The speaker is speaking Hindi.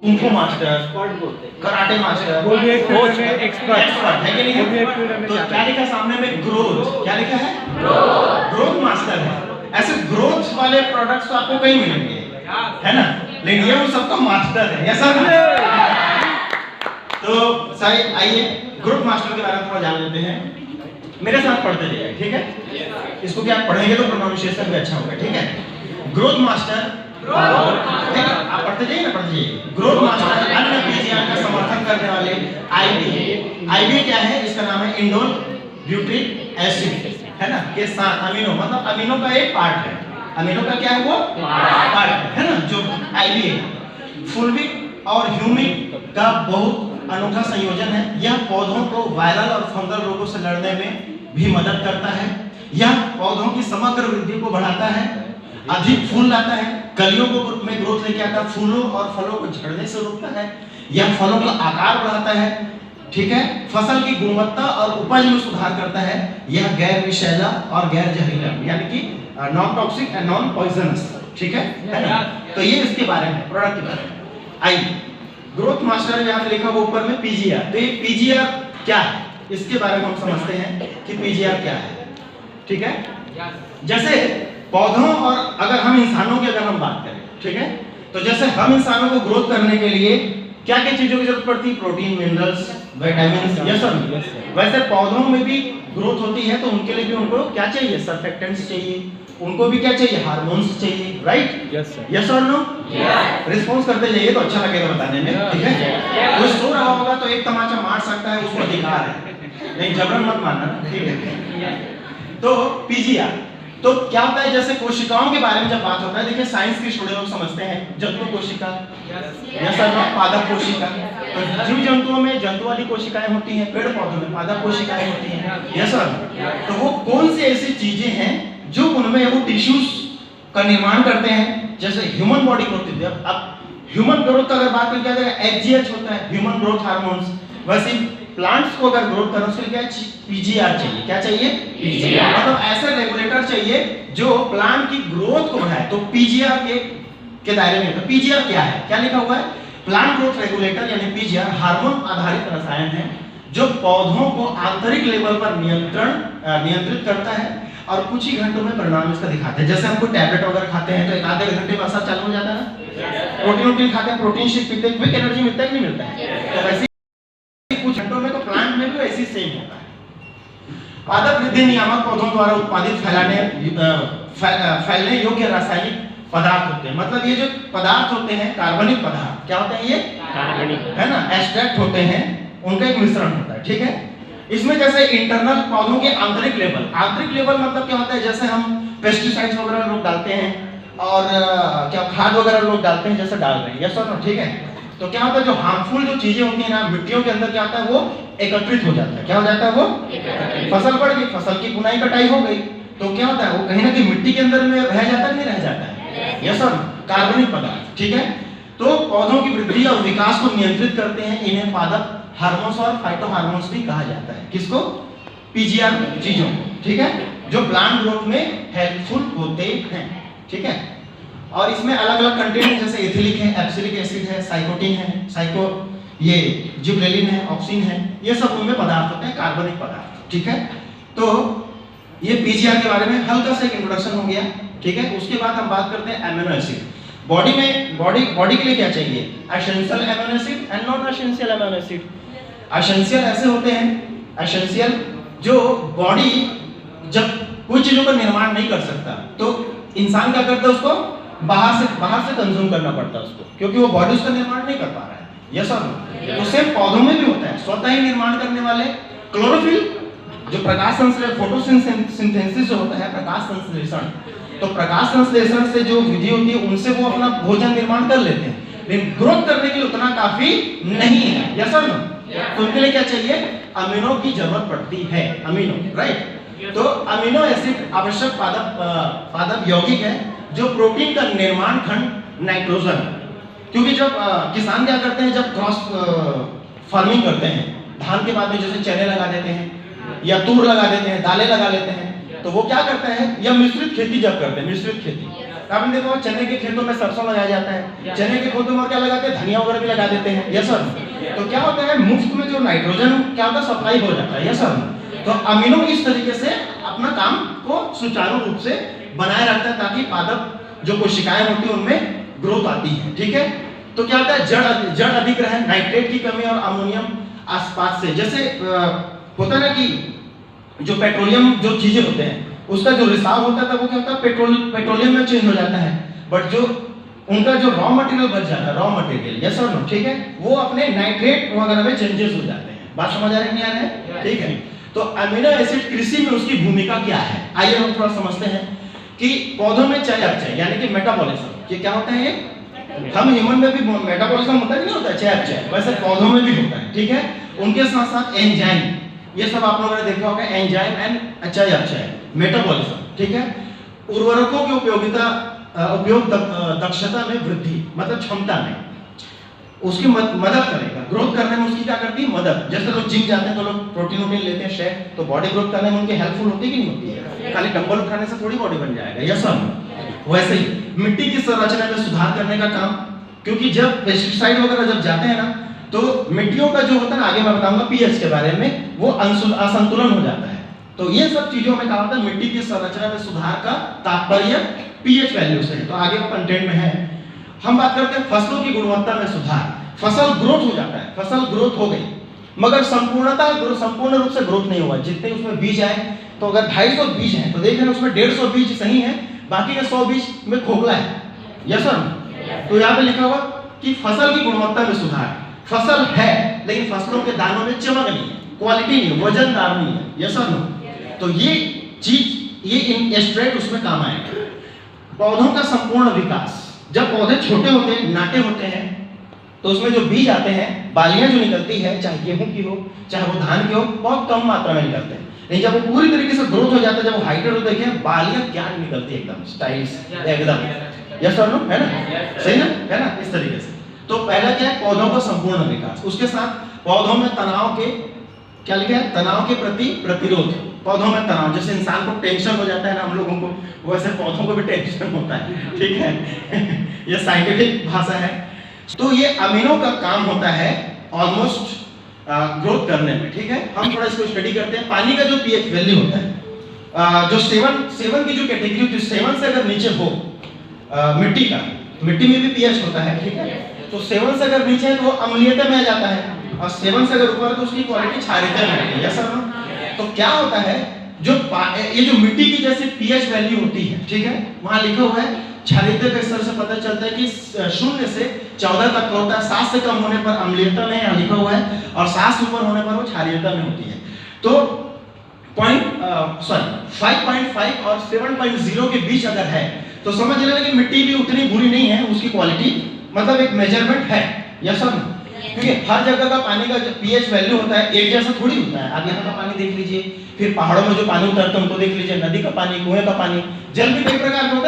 कुंफू मास्टर, कराटे मास्टर, वो भी एक कोच, फील्ड में एक्सपर्ट है कि नहीं वो भी एक है? फील्ड में तो जाता क्या लिखा सामने में? ग्रोथ। क्या लिखा है? ग्रोथ मास्टर है। ऐसे ग्रोथ वाले प्रोडक्ट्स तो आपको कहीं मिलेंगे, है ना? लेकिन ये वो सबका मास्टर है, ऐसा तो सही। आइए ग्रोथ मास्टर के बारे में थोड़ा जान लेते हैं। मेरे साथ पढ़ते जाइए, ठीक है? इसको क्या पढ़ेंगे तो प्रोनाउंसिएशन भी अच्छा होगा, ठीक है? ग्रोथ मास्टर, ठीक है? आप पढ़ते जाइए ना, पढ़ते जाइए। ग्रोथ मास्टर अन्य पीजीआर का समर्थन करने वाले आईबी क्या है? इसका नाम है इंडोल ब्यूटिक एसिड, है ना? के साथ अमीनो, मतलब अमीनो का एक पार्ट है। अमीनो का क्या है? वो पार्ट है ना, जो आईबी है। फुल्विक और ह्यूमिक का बहुत अनूठा संयोजन है। यह पौधों को वायरल और फंगल रोगों से लड़ने में भी मदद करता है। यह पौधों की समग्र वृद्धि को बढ़ाता है, अधिक फूल लाता है, कलियों को ग्रुप में ग्रोथ लेके आता है, फूलों और फलों को झड़ने से रोकता है, यह फलों का आकार बढ़ाता है, ठीक है? फसल की गुणवत्ता और उपज में सुधार करता है। यह गैर विषैला और गैर जहरीला, यानी कि non toxic and non poisonous, ठीक है ना? तो ये इसके बारे में, प्रोडक्ट के बारे में। आइए ग्रोथ मास्टर यहाँ पे लिखा हुआ ऊपर में पीजीआर। तो ये पीजीआर क्या है, इसके बारे में हम समझते हैं कि पीजीआर क्या है, ठीक है? जैसे पौधों और अगर हम इंसानों की अगर हम बात करें, ठीक है? तो जैसे हम इंसानों को ग्रोथ करने के लिए क्या क्या चीजों की जरूरत पड़ती है? प्रोटीन, मिनरल्स, विटामिन्स, यस और नो। वैसे पौधों में भी ग्रोथ होती है तो उनके लिए भी उनको क्या चाहिए? सर्फेक्टेंट्स चाहिए, उनको भी क्या चाहिए? हार्मोन्स चाहिए, राइट? Yes sir. यस और नो? रिस्पॉन्स करते जाइए तो अच्छा लगेगा बताने में, ठीक है? कोई सो रहा होगा तो एक तमाचा मार सकता है, उसको अधिकार है, नहीं जबरन मत मारना, ठीक है? तो पीजीआर तो क्या होता है? जैसे कोशिकाओं के बारे में जब बात होता है, देखिए साइंस के स्टूडेंट लोग समझते हैं जंतु कोशिका, यस और नो? पादप कोशिका। तो जीव जंतुओं में जंतु वाली कोशिकाएं होती हैं, पेड़ पौधों में पादप कोशिकाएं होती हैं, यस और नो? तो वो कौन सी ऐसी चीजें हैं जो उनमें वो टिश्यूज का निर्माण करते हैं? जैसे ह्यूमन बॉडी ग्रोथ होती है। अब ह्यूमन ग्रोथ का अगर बात करें क्या जाएगा? एचजीएच होता है, ह्यूमन ग्रोथ हार्मोन्स। वैसे प्लांट्स को अगर ग्रोथ करना उसके लिए क्या पीजीआर चाहिए? क्या चाहिए? पीजीआर। मतलब ऐसे रेगुलेटर चाहिए जो प्लांट की ग्रोथ को बढ़ाए, तो पीजीआर के दायरे में होता है। पीजीआर क्या है? क्या लिखा हुआ है? प्लांट ग्रोथ रेगुलेटर यानी पीजीआर हार्मोन आधारित रसायन है जो पौधों को आंतरिक लेवल पर नियंत्रित करता है और कुछ ही घंटों में परिणाम इसका दिखाते हैं। जैसे हम कोई टैबलेट वगैरह खाते हैं तो एक आधे घंटे में असर चालू हो जाता है ना? प्रोटीन खाते हैं, प्रोटीन शेक पीते हैं, क्विक एनर्जी मिलता है कि नहीं मिलता है? तो वैसे कुछ घंटों में तो प्लांट में भी ऐसी सेम होता है। पादप वृद्धि नियामक पौधों द्वारा उत्पादित फैलने योग्य रासायनिक पदार्थ होते हैं। मतलब ये जो पदार्थ होते हैं कार्बनिक पदार्थ, क्या होते हैं ये? कार्बनिक, है ना? एक्सट्रैक्ट होते हैं, उनका एक मिश्रण होता है, ठीक है? इसमें जैसे इंटरनल पौधों के आंतरिक लेवल मतलब क्या होता है? जैसे हम पेस्टिसाइड्स वगैरह लोग डालते हैं और क्या खाद वगैरह लोग डालते हैं, जैसे डाल रहे हैं, यस और नो, ठीक है? तो क्या होता है? जो हार्मफुल जो चीजें होती हैं ना मिट्टियों के अंदर, क्या होता है? वो एकत्रित हो जाता है। क्या हो जाता है? वो फसल बढ़ गई, फसल की बुनाई कटाई हो गई, तो क्या होता है? वो कहीं ना कहीं मिट्टी के अंदर में रह जाता है, नहीं रह जाता है, यस और नो? कार्बनिक पदार्थ, ठीक है? तो पौधों की वृद्धि और विकास को नियंत्रित करते हैं। इन्हें पादप हार्मोन्स और फाइटो हार्मोन्स भी कहा जाता है। किसको? पीजीआर चीजों को, ठीक है? जो प्लांट ग्रोथ में हेल्पफुल होते हैं, ठीक है? और इसमें अलग अलग कंटेंट जैसे एथिलिक है, एब्सिलिक एसिड है, साइकोटिन है, ये जिबरेलिन है, ऑक्सिन है, ये सब उनमें पदार्थ होते हैं, कार्बनिक पदार्थ, ठीक है? तो ये पीजीआर के बारे में हल्का सा एक इंट्रोडक्शन हो गया, ठीक है? उसके बाद हम बात करते हैं अमीनो एसिड। बॉडी के लिए क्या चाहिए? Essential amino acid and non essential amino acid. Essential ऐसे होते हैं, एसेंशियल जो बॉडी जब कोई चीजों का निर्माण नहीं कर सकता तो इंसान क्या करता है? उसको बाहर से कंज्यूम करना पड़ता है उसको, क्योंकि वो बॉडी उसका निर्माण नहीं कर पा रहा है, यस और नो? तो सेम पौधों में भी होता है, स्वतः ही निर्माण करने वाले क्लोरोफिल जो प्रकाश संश्लेषण, फोटोसिंथेसिस जो होता है प्रकाश संश्लेषण, तो प्रकाश संश्लेषण से जो विधि होती है उनसे वो अपना भोजन निर्माण कर लेते हैं, लेकिन ग्रोथ करने के लिए उतना काफी नहीं है, यस और नो? तो उनके लिए क्या चाहिए? अमीनो की जरूरत पड़ती है, अमीनो, राइट? तो अमीनो एसिड आवश्यक पादप यौगिक है जो प्रोटीन का निर्माण खंड नाइट्रोजन, क्योंकि जब किसान क्या करते हैं, जब क्रॉस फार्मिंग करते हैं, धान के बाद में जैसे चने लगा देते हैं या तूर लगा देते हैं, दालें लगा लेते हैं, तो वो क्या करता है? या मिश्रित खेती जब करते हैं, मिश्रित खेती, आपने देखा होगा चने के खेतों में सरसों लगाया जाता है, चने के खेतों में क्या लगाते हैं, धनिया वगैरह भी लगा देते हैं, यस सर। तो क्या होता है, मुफ्त में जो नाइट्रोजन क्या होता है सप्लाई हो जाता है, यस सर। तो अमीनो इस तरीके से अपना काम को सुचारू रूप से बनाए रखता है ताकि पादप जो कोशिकाएं होती है उनमें ग्रोथ आती है, ठीक है। तो क्या होता है, जड़ अधिक रहे, नाइट्रेट की कमी और अमोनियम आसपास से, जैसे होता है ना कि जो पेट्रोलियम जो चीजें होते हैं उसका जो रिसाव होता था वो क्या होता है पेट्रोलियम में चेंज हो जाता है, बट जो उनका जो रॉ मटेरियल बच जाता है, रॉ मटेरियल, यस और नो, ठीक है, वो अपने नाइट्रेट वगैरह में चेंजेस हो जाते हैं। बात समझ आ रही है नहीं आ रहा है, ठीक है। तो अमीनो एसिड कृषि में उसकी भूमिका क्या है, आइए हम थोड़ा समझते हैं कि पौधों में चयापचय यानी कि मेटाबॉलिज्म, ये क्या होता है, ये हम ह्यूमन में भी मेटाबॉलिज्म होता है, नहीं होता है चयापचय, वैसे पौधों में भी होता है, ठीक है। उनके साथ साथ एंजाइम, ये सब आप लोगों ने देखा होगा, एंजाइम एंड चयापचय, मेटाबॉलिज्म, ठीक है। उर्वरकों की उपयोग दक्षता में वृद्धि, मतलब क्षमता में उसकी मदद करेगा, ग्रोथ करने में उसकी क्या करती है, मदद। जैसे लोग जिम जाते हैं तो लोग प्रोटीन वोटीन लेते हैं शेक, तो बॉडी ग्रोथ करने में उनकी हेल्पफुल होती है कि नहीं होती है, खाली डंबल उठाने से थोड़ी बॉडी बन जाएगा, यस सर। वैसे ही मिट्टी की संरचना में सुधार करने का काम, क्योंकि जब पेस्टिसाइड वगैरह जब जाते हैं ना तो मिट्टियों का जो होता है ना, आगे मैं बताऊंगा पीएच के बारे में, वो असंतुलन हो जाता है। तो ये सब चीजों में कहा होता है मिट्टी की संरचना में सुधार का तात्पर्य पीएच वैल्यू से है। तो आगे कंटेंट में है, हम बात करते हैं फसलों की गुणवत्ता में सुधार। फसल ग्रोथ हो जाता है, फसल ग्रोथ हो गई मगर संपूर्ण रूप से ग्रोथ नहीं हुआ। जितने उसमें बीज आए, तो अगर 250 बीज हैं तो देख रहे हैं उसमें 150 बीज सही है, बाकी के 100 बीज में खोखला है, यस सर। तो यहाँ पे लिखा हुआ कि फसल की गुणवत्ता में सुधार, फसल है लेकिन फसलों के दानों में चमक नहीं है, क्वालिटी नहीं है, वजनदार नहीं है, यस सर नो। तो ये चीज, ये इंस्ट्रेट उसमें काम आएगा। पौधों का संपूर्ण विकास, जब पौधे छोटे होते हैं, नाटे होते हैं, तो उसमें जो बीज आते हैं, बालियां जो निकलती है, चाहे गेहूं की हो चाहे वो धान की हो, बहुत कम मात्रा में निकलते हैं। लेकिन जब वो पूरी तरीके से ग्रोथ हो जाता है, जब वो हाइटेड होते हैं, बालियां क्या निकलती है, एकदम स्टाइल्स, एकदम, यस सर नो, है ना, सही ना, है ना, इस तरीके से। तो पहला क्या है, पौधों का संपूर्ण विकास। उसके साथ पौधों में तनाव के, क्या लिखा है, तनाव के प्रति प्रतिरोध। पौधों में तनाव, जैसे इंसान को टेंशन हो जाता है ना हम लोगों को, वैसे पौधों को भी टेंशन होता है, ठीक है। ये साइंटिफिक भाषा है। तो ये अमीनो का काम होता है ऑलमोस्ट ग्रोथ करने में, ठीक है। हम थोड़ा इसको स्टडी करते हैं। पानी का जो पीएच वैल्यू होता है, जो सेवन की जो कैटेगरी होती है, 7 से अगर नीचे हो, मिट्टी में भी पीएच होता है, ठीक है। तो 7 से अगर नीचे है तो वो अम्लीयता में आ जाता है, और 7 से अगर ऊपर है तो उसकी क्वालिटी क्षारीयता में आती है, यस सर। तो क्या होता है, जो ये जो मिट्टी की जैसे पीएच वैल्यू होती है, ठीक है, वहां लिखा हुआ है क्षारीयता के स्तर से पता चलता है कि 0 से 14 तक होता है। 7 से कम होने पर अम्लीयता में यहाँ लिखा हुआ है, और 7 से ऊपर होने पर वो क्षारीयता में होती है। तो 5.5 और 7.0 के बीच अगर है तो समझ लेना कि मिट्टी भी उतनी बुरी नहीं है, उसकी क्वालिटी मतलब एक मेजरमेंट है, यस सर। क्योंकि हर जगह का पानी का जो पीएच वैल्यू होता है एक जैसा थोड़ी होता है। आप यहाँ का पानी देख लीजिए, फिर पहाड़ों में जो पानी उतरता है उनको देख लीजिए, नदी का पानी, कुएं का पानी, जल भी कई प्रकार का होता है।